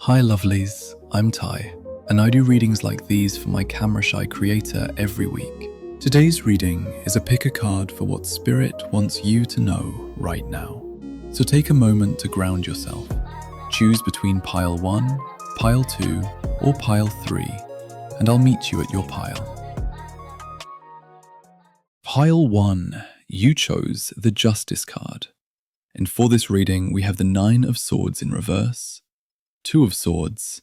Hi lovelies, I'm Ty, and I do readings like these for my camera shy creator every week. Today's reading is a pick a card for what Spirit wants you to know right now. So take a moment to ground yourself. Choose between pile 1, pile 2, or pile 3, and I'll meet you at your pile. Pile 1, you chose the Justice card. And for this reading, we have the 9 of Swords in reverse, 2 of Swords,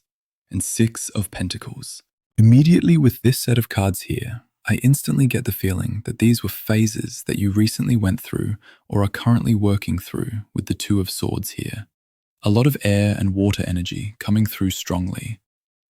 and 6 of Pentacles. Immediately with this set of cards here, I instantly get the feeling that these were phases that you recently went through or are currently working through with the 2 of Swords here. A lot of air and water energy coming through strongly.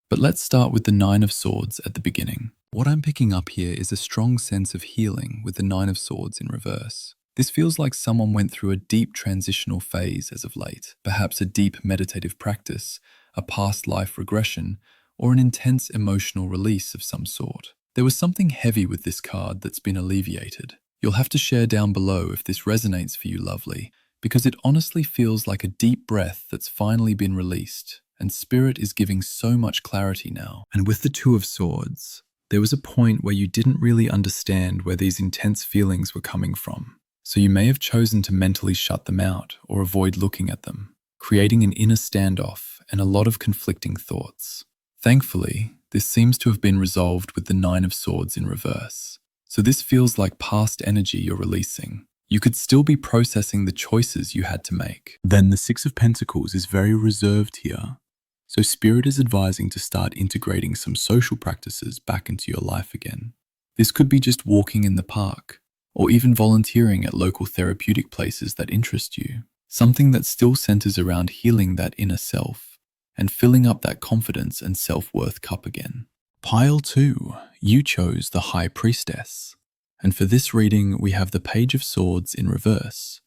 But let's start with the 9 of Swords at the beginning. What I'm picking up here is a strong sense of healing with the 9 of Swords in reverse. This feels like someone went through a deep transitional phase as of late, perhaps a deep meditative practice, a past life regression, or an intense emotional release of some sort. There was something heavy with this card that's been alleviated. You'll have to share down below if this resonates for you, lovely, because it honestly feels like a deep breath that's finally been released, and Spirit is giving so much clarity now. And with the 2 of Swords, there was a point where you didn't really understand where these intense feelings were coming from. So you may have chosen to mentally shut them out or avoid looking at them, creating an inner standoff and a lot of conflicting thoughts. Thankfully, this seems to have been resolved with the 9 of Swords in reverse. So this feels like past energy you're releasing. You could still be processing the choices you had to make. Then the 6 of Pentacles is very reserved here. So Spirit is advising to start integrating some social practices back into your life again. This could be just walking in the park, or even volunteering at local therapeutic places that interest you. Something that still centers around healing that inner self and filling up that confidence and self-worth cup again. Pile 2, you chose the High Priestess. And for this reading, we have the Page of Swords in reverse,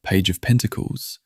Page of Pentacles,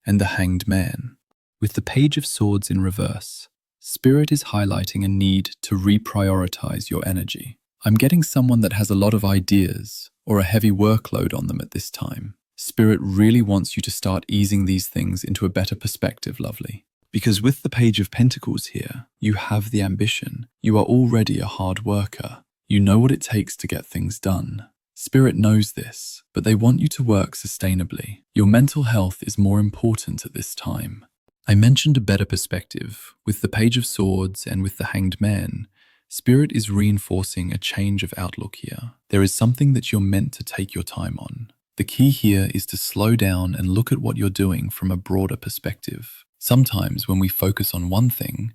and the Hanged Man. With the Page of Swords in reverse, Spirit is highlighting a need to reprioritize your energy. I'm getting someone that has a lot of ideas or a heavy workload on them at this time. Spirit really wants you to start easing these things into a better perspective, lovely. Because with the Page of Pentacles here, you have the ambition. You are already a hard worker. You know what it takes to get things done. Spirit knows this, but they want you to work sustainably. Your mental health is more important at this time. I mentioned a better perspective. With the Page of Swords and with the Hanged Man, Spirit is reinforcing a change of outlook here. There is something that you're meant to take your time on. The key here is to slow down and look at what you're doing from a broader perspective. Sometimes when we focus on one thing,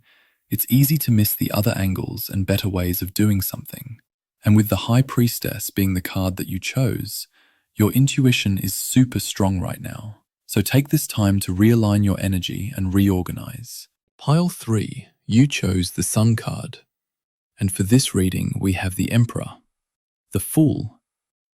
it's easy to miss the other angles and better ways of doing something. And with the High Priestess being the card that you chose, your intuition is super strong right now. So take this time to realign your energy and reorganize. Pile 3, you chose the Sun card. And for this reading, we have the Emperor, the Fool,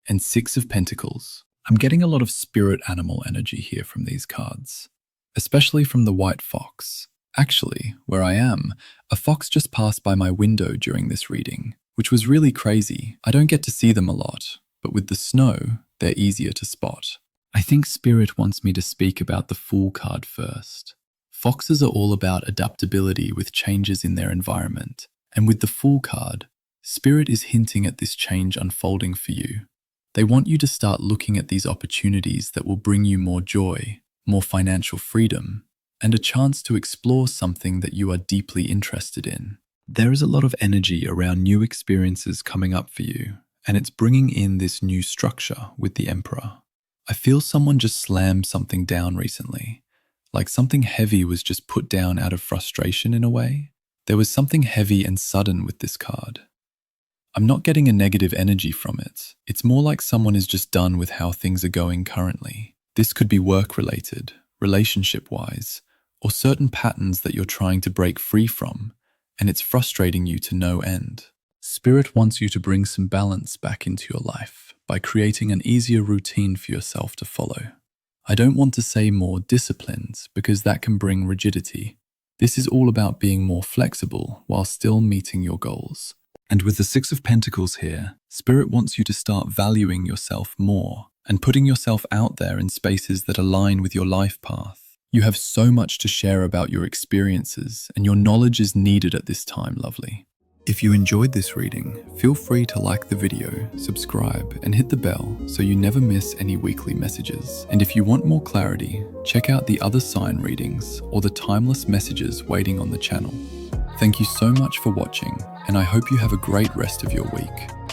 and 6 of Pentacles. I'm getting a lot of spirit animal energy here from these cards, especially from the white fox. Actually, where I am, a fox just passed by my window during this reading, which was really crazy. I don't get to see them a lot, but with the snow, they're easier to spot. I think Spirit wants me to speak about the Fool card first. Foxes are all about adaptability with changes in their environment. And with the Fool card, Spirit is hinting at this change unfolding for you. They want you to start looking at these opportunities that will bring you more joy, more financial freedom, and a chance to explore something that you are deeply interested in. There is a lot of energy around new experiences coming up for you, and it's bringing in this new structure with the Emperor. I feel someone just slammed something down recently, like something heavy was just put down out of frustration in a way. There was something heavy and sudden with this card. I'm not getting a negative energy from it. It's more like someone is just done with how things are going currently. This could be work-related, relationship-wise, or certain patterns that you're trying to break free from, and it's frustrating you to no end. Spirit wants you to bring some balance back into your life by creating an easier routine for yourself to follow. I don't want to say more disciplined because that can bring rigidity. This is all about being more flexible while still meeting your goals. And with the 6 of Pentacles here, Spirit wants you to start valuing yourself more and putting yourself out there in spaces that align with your life path. You have so much to share about your experiences, and your knowledge is needed at this time, lovely. If you enjoyed this reading, feel free to like the video, subscribe, and hit the bell so you never miss any weekly messages. And if you want more clarity, check out the other sign readings or the timeless messages waiting on the channel. Thank you so much for watching, and I hope you have a great rest of your week.